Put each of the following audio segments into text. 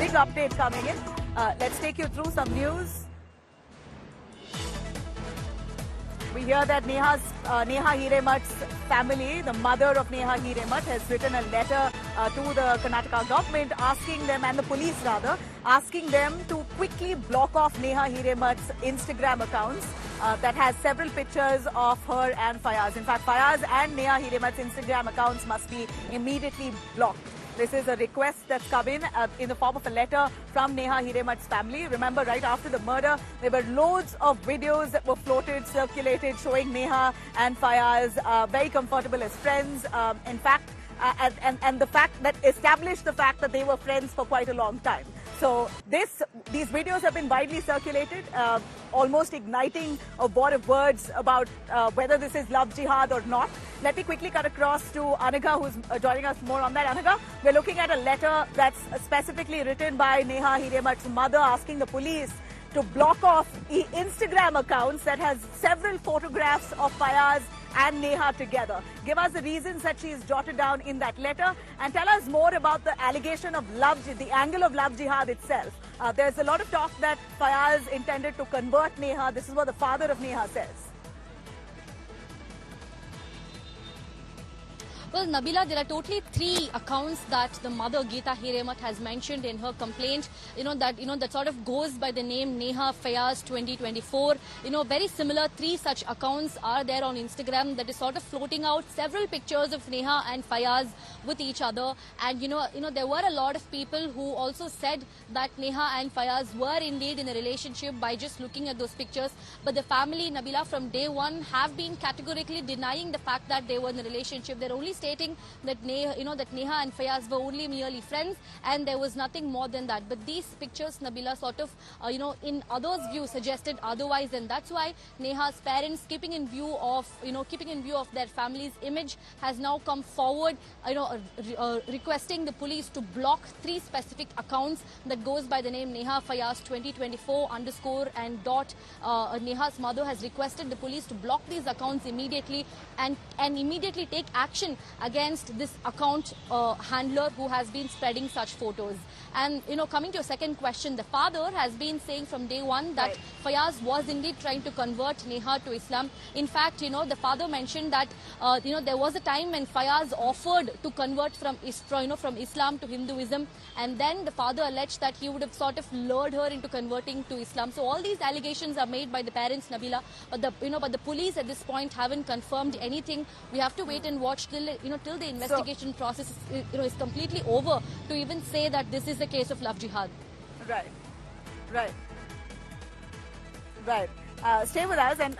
big update coming in. Let's take you through some news. We hear that Neha Hiremat's family, the mother of Neha Hiremat, has written a letter to the Karnataka government asking them, and the police rather, asking them to quickly block off Neha Hiremat's Instagram accounts that has several pictures of her and Fayaz. In fact, Fayaz and Neha Hiremat's Instagram accounts must be immediately blocked. This is a request that's come in the form of a letter from Neha Hiremat's family. Remember, right after the murder, there were loads of videos that were floated, circulated, showing Neha and Fayaz very comfortable as friends. In fact, and the fact that established the fact that they were friends for quite a long time. So these videos have been widely circulated, almost igniting a war of words about whether this is love jihad or not. Let me quickly cut across to Anagha, who's joining us more on that. Anagha, we're looking at a letter that's specifically written by Neha Hiremat's mother asking the police to block off Instagram accounts that has several photographs of Fayaz and Neha together. Give us the reasons that she's jotted down in that letter and tell us more about the allegation of love, the angle of love jihad itself. There's a lot of talk that Fayaz intended to convert Neha. This is what the father of Neha says. Well, Nabila, there are totally 3 accounts that the mother, Geeta Hiremat, has mentioned in her complaint. That sort of goes by the name Neha Fayaz 2024. Very similar 3 such accounts are there on Instagram that is sort of floating out several pictures of Neha and Fayaz with each other. And, there were a lot of people who also said that Neha and Fayaz were indeed in a relationship by just looking at those pictures. But the family, Nabila, from day one have been categorically denying the fact that they were in a relationship. They're only stating that Neha and Fayaz were only merely friends and there was nothing more than that. But these pictures, Nabila, sort of, in others' view suggested otherwise, and that's why Neha's parents, keeping in view of their family's image, has now come forward, requesting the police to block 3 specific accounts that goes by the name Neha Fayaz 2024 _ and dot. Neha's mother has requested the police to block these accounts immediately and immediately take action against this account handler who has been spreading such photos. And, coming to your second question, the father has been saying from day one that Fayaz was indeed trying to convert Neha to Islam. In fact, the father mentioned that, there was a time when Fayaz offered to convert from Islam to Hinduism, and then the father alleged that he would have sort of lured her into converting to Islam. So all these allegations are made by the parents, Nabila, but the police at this point haven't confirmed anything. We have to wait and watch till the investigation process is completely over to even say that this is a case of love jihad. Right. Stay with us, and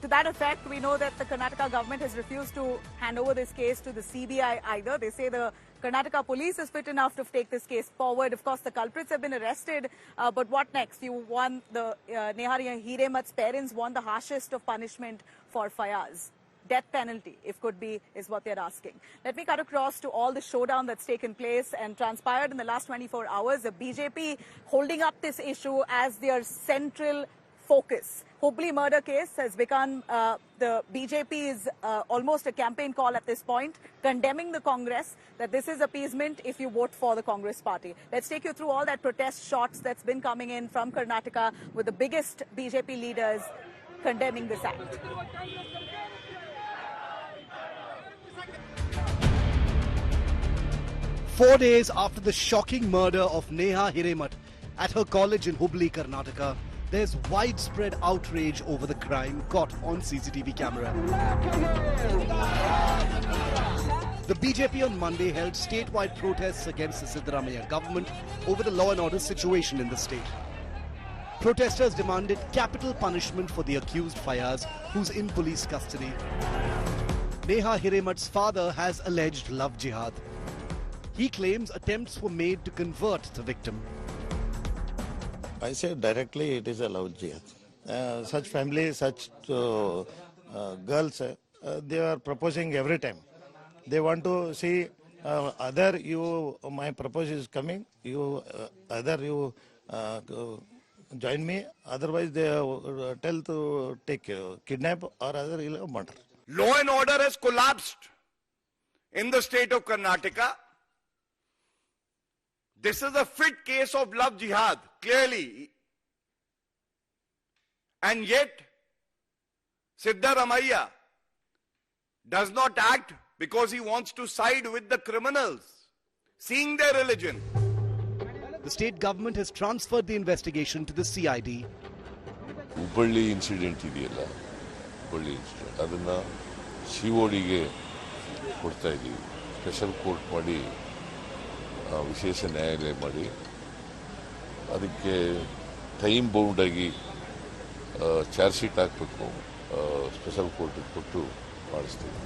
to that effect, we know that the Karnataka government has refused to hand over this case to the CBI either. They say the Karnataka police is fit enough to take this case forward. Of course, the culprits have been arrested, but what next? The Neha Hiremat's parents want the harshest of punishment for Fayaz. Death penalty, if could be, is what they're asking. Let me cut across to all the showdown that's taken place and transpired in the last 24 hours. The BJP holding up this issue as their central focus. Hubli murder case has become the BJP's almost a campaign call at this point, condemning the Congress, that this is appeasement if you vote for the Congress party. Let's take you through all that protest shots that's been coming in from Karnataka with the biggest BJP leaders condemning this act. 4 days after the shocking murder of Neha Hiremat at her college in Hubli, Karnataka, there's widespread outrage over the crime caught on CCTV camera. The BJP on Monday held statewide protests against the Siddaramaiah government over the law and order situation in the state. Protesters demanded capital punishment for the accused Fayaz, who's in police custody. Neha Hiremat's father has alleged love jihad. He claims attempts were made to convert the victim. I say directly it is a love jihad. Such families, such girls, they are proposing every time. They want to see my proposal is coming, you join me, otherwise they tell to take kidnap or other murder. Law and order has collapsed in the state of Karnataka. This is a fit case of love jihad, clearly. And yet, Siddaramaiah does not act because he wants to side with the criminals, seeing their religion. The state government has transferred the investigation to the CID. Hubballi incident ಇದೆಯಲ್ಲ, Hubballi incident ಅದನ್ನು CODಗೆ ಕೊಡ್ತಾ ಇದ್ದೀವಿ. Special court ಮಾಡಿ ವಿಶೇಷ ನ್ಯಾಯಾಲಯ ಮಾಡಿ ಅದಕ್ಕೆ time ಬೌಂಡಾಗಿ charge sheet ಹಾಕಬೇಕು, ಸ್ಪೆಷಲ್ ಕೋರ್ಟಿಗೆ ಕೊಟ್ಟು ಮಾಡಿಸ್ತೀವಿ.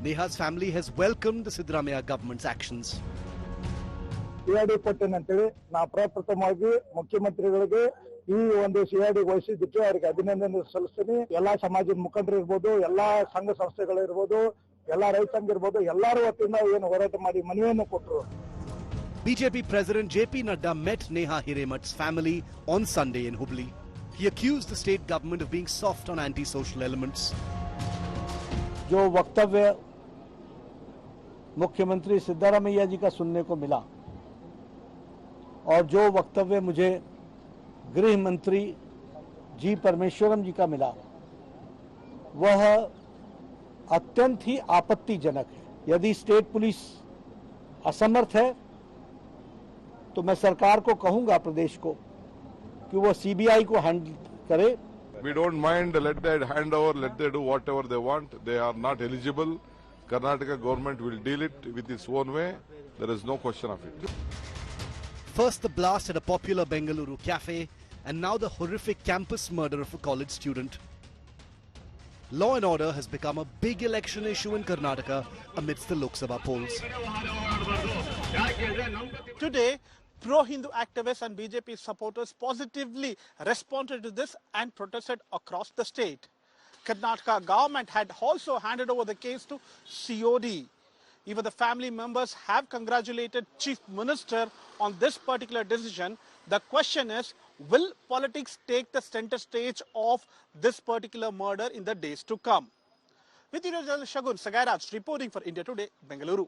Neha's family has welcomed the Siddaramaiah government's actions. CID ಕೊಟ್ಟೇನಂತೇಳಿ ನಾ ಪ್ರಪ್ರಥಮವಾಗಿ ಮುಖ್ಯಮಂತ್ರಿಗಳಿಗೆ ಈ ಒಂದು CID ವಹಿಸಿದ್ದಕ್ಕೆ ಅವರಿಗೆ ಅಭಿನಂದನೆ ಸಲ್ಲಿಸ್ತೀನಿ. ಎಲ್ಲಾ ಸಮಾಜದ ಮುಖಂಡರು ಇರ್ಬೋದು, ಎಲ್ಲಾ ಸಂಘ ಸಂಸ್ಥೆಗಳು ಇರ್ಬೋದು, ಎಲ್ಲಾ ರೈತಾಂಗ ಇರ್ಬೋದು, ಎಲ್ಲಾರ ವತಿಯಿಂದ ಏನು ಹೋರಾಟ ಮಾಡಿ ಮನವಿಯನ್ನು ಕೊಟ್ಟರು. BJP President JP Nadda met Neha Hiremath's family on Sunday in Hubli. He accused the state government of being soft on anti-social elements. जो वक्तव्य मुख्यमंत्री सिद्धारमैया जी का सुनने को मिला और जो वक्तव्य मुझे गृह मंत्री जी परमेश्वरम जी का मिला, वह अत्यंत ही आपत्तिजनक है. यदि स्टेट पुलिस असमर्थ है तो मैं सरकार को कहूंगा, प्रदेश को, कि वो CBI को हैंडल करे. We don't mind, let them hand over, let them do whatever they want. They are not eligible. Karnataka government will deal it with its own way. There is no question of it. First the blast at a popular Bengaluru cafe, and now the horrific campus murder of a college student. Law and order has become a big election issue in Karnataka amidst the Lok Sabha polls. Today, pro-Hindu activists and BJP supporters positively responded to this and protested across the state. Karnataka government had also handed over the case to COD. Even the family members have congratulated Chief Minister on this particular decision. The question is, will politics take the center stage of this particular murder in the days to come? With you, Shagun Sagaraj reporting for India Today, Bengaluru.